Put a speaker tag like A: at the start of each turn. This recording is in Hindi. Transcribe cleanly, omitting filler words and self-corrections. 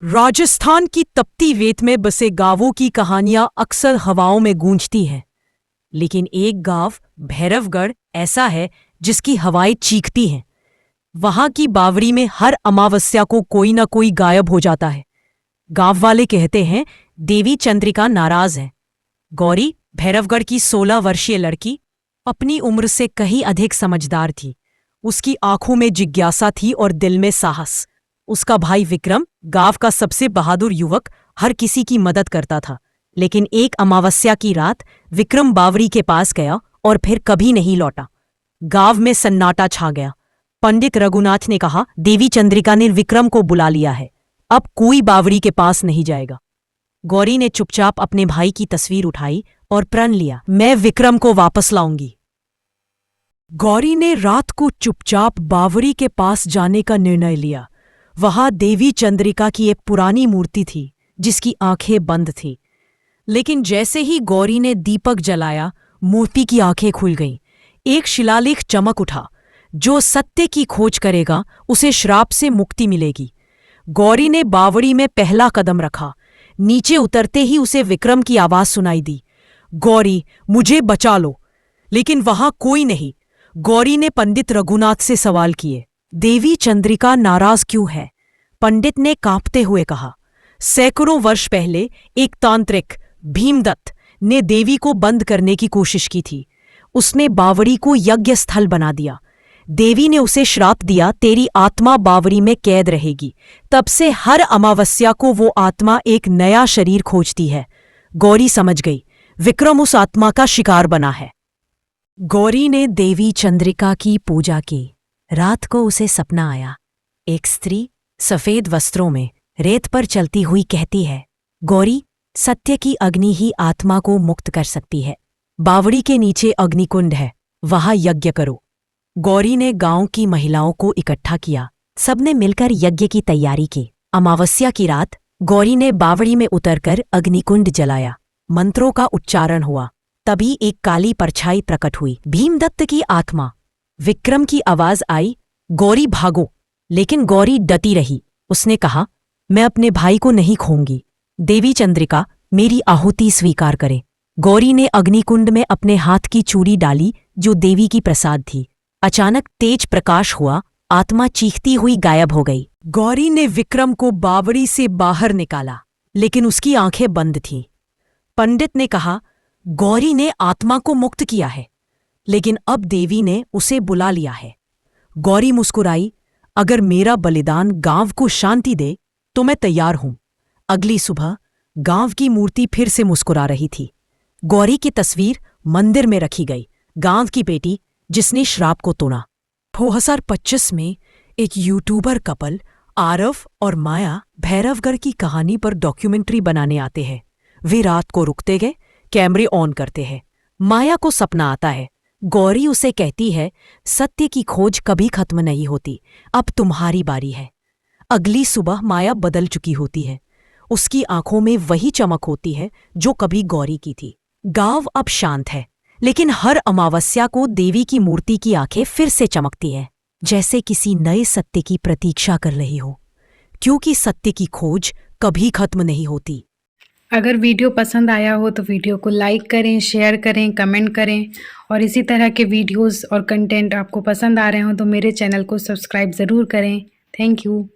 A: राजस्थान की तपती रेत में बसे गांवों की कहानियां अक्सर हवाओं में गूंजती हैं, लेकिन एक गांव भैरवगढ़ ऐसा है जिसकी हवाएं चीखती हैं। वहां की बावड़ी में हर अमावस्या को कोई ना कोई गायब हो जाता है। गांव वाले कहते हैं देवी चंद्रिका नाराज है। गौरी, भैरवगढ़ की 16 वर्षीय लड़की, अपनी उम्र से कहीं अधिक समझदार थी। उसकी आंखों में जिज्ञासा थी और दिल में साहस। उसका भाई विक्रम, गांव का सबसे बहादुर युवक, हर किसी की मदद करता था। लेकिन एक अमावस्या की रात विक्रम बावड़ी के पास गया और फिर कभी नहीं लौटा। गांव में सन्नाटा छा गया। पंडित रघुनाथ ने कहा, देवी चंद्रिका ने विक्रम को बुला लिया है, अब कोई बावड़ी के पास नहीं जाएगा। गौरी ने चुपचाप अपने भाई की तस्वीर उठाई और प्रण लिया, मैं विक्रम को वापस लाऊंगी। गौरी ने रात को चुपचाप बावड़ी के पास जाने का निर्णय लिया। वहां देवी चंद्रिका की एक पुरानी मूर्ति थी जिसकी आंखें बंद थीं। लेकिन जैसे ही गौरी ने दीपक जलाया, मूर्ति की आंखें खुल गईं। एक शिलालेख चमक उठा, जो सत्य की खोज करेगा उसे श्राप से मुक्ति मिलेगी। गौरी ने बावड़ी में पहला कदम रखा। नीचे उतरते ही उसे विक्रम की आवाज सुनाई दी, गौरी, मुझे बचा लो। लेकिन वहां कोई नहीं। गौरी ने पंडित रघुनाथ से सवाल किए, देवी चंद्रिका नाराज क्यों है? पंडित ने कांपते हुए कहा, सैकड़ों वर्ष पहले एक तांत्रिक भीमदत्त ने देवी को बंद करने की कोशिश की थी। उसने बावड़ी को यज्ञ स्थल बना दिया। देवी ने उसे श्राप दिया, तेरी आत्मा बावड़ी में कैद रहेगी। तब से हर अमावस्या को वो आत्मा एक नया शरीर खोजती है। गौरी समझ गई, विक्रम उस आत्मा का शिकार बना है। गौरी ने देवी चंद्रिका की पूजा की। रात को उसे सपना आया। एक स्त्री सफेद वस्त्रों में रेत पर चलती हुई कहती है, गौरी, सत्य की अग्नि ही आत्मा को मुक्त कर सकती है। बावड़ी के नीचे अग्निकुंड है, वहां यज्ञ करो। गौरी ने गांव की महिलाओं को इकट्ठा किया। सबने मिलकर यज्ञ की तैयारी की। अमावस्या की रात गौरी ने बावड़ी में उतरकर अग्निकुंड जलाया। मंत्रों का उच्चारण हुआ। तभी एक काली परछाई प्रकट हुई, भीमदत्त की आत्मा। विक्रम की आवाज आई, गौरी भागो। लेकिन गौरी डटी रही। उसने कहा, मैं अपने भाई को नहीं खोऊंगी। देवी चंद्रिका, मेरी आहुति स्वीकार करे। गौरी ने अग्निकुंड में अपने हाथ की चूड़ी डाली जो देवी की प्रसाद थी। अचानक तेज प्रकाश हुआ, आत्मा चीखती हुई गायब हो गई। गौरी ने विक्रम को बावड़ी से बाहर निकाला, लेकिन उसकी आंखें बंद थीं। पंडित ने कहा, गौरी ने आत्मा को मुक्त किया है, लेकिन अब देवी ने उसे बुला लिया है। गौरी मुस्कुराई, अगर मेरा बलिदान गांव को शांति दे तो मैं तैयार हूं। अगली सुबह गांव की मूर्ति फिर से मुस्कुरा रही थी। गौरी की तस्वीर मंदिर में रखी गई, गांव की बेटी जिसने श्राप को तोड़ा। 2025 में एक यूट्यूबर कपल आरव और माया भैरवगढ़ की कहानी पर डॉक्यूमेंट्री बनाने आते हैं। वे रात को रुकते गए, कैमरे ऑन करते हैं। माया को सपना आता है। गौरी उसे कहती है, सत्य की खोज कभी खत्म नहीं होती, अब तुम्हारी बारी है। अगली सुबह माया बदल चुकी होती है। उसकी आंखों में वही चमक होती है जो कभी गौरी की थी। गांव अब शांत है, लेकिन हर अमावस्या को देवी की मूर्ति की आंखें फिर से चमकती है, जैसे किसी नए सत्य की प्रतीक्षा कर रही हो, क्योंकि सत्य की खोज कभी खत्म नहीं होती।
B: अगर वीडियो पसंद आया हो तो वीडियो को लाइक करें, शेयर करें, कमेंट करें और इसी तरह के वीडियोस और कंटेंट आपको पसंद आ रहे हो तो मेरे चैनल को सब्सक्राइब ज़रूर करें। Thank you.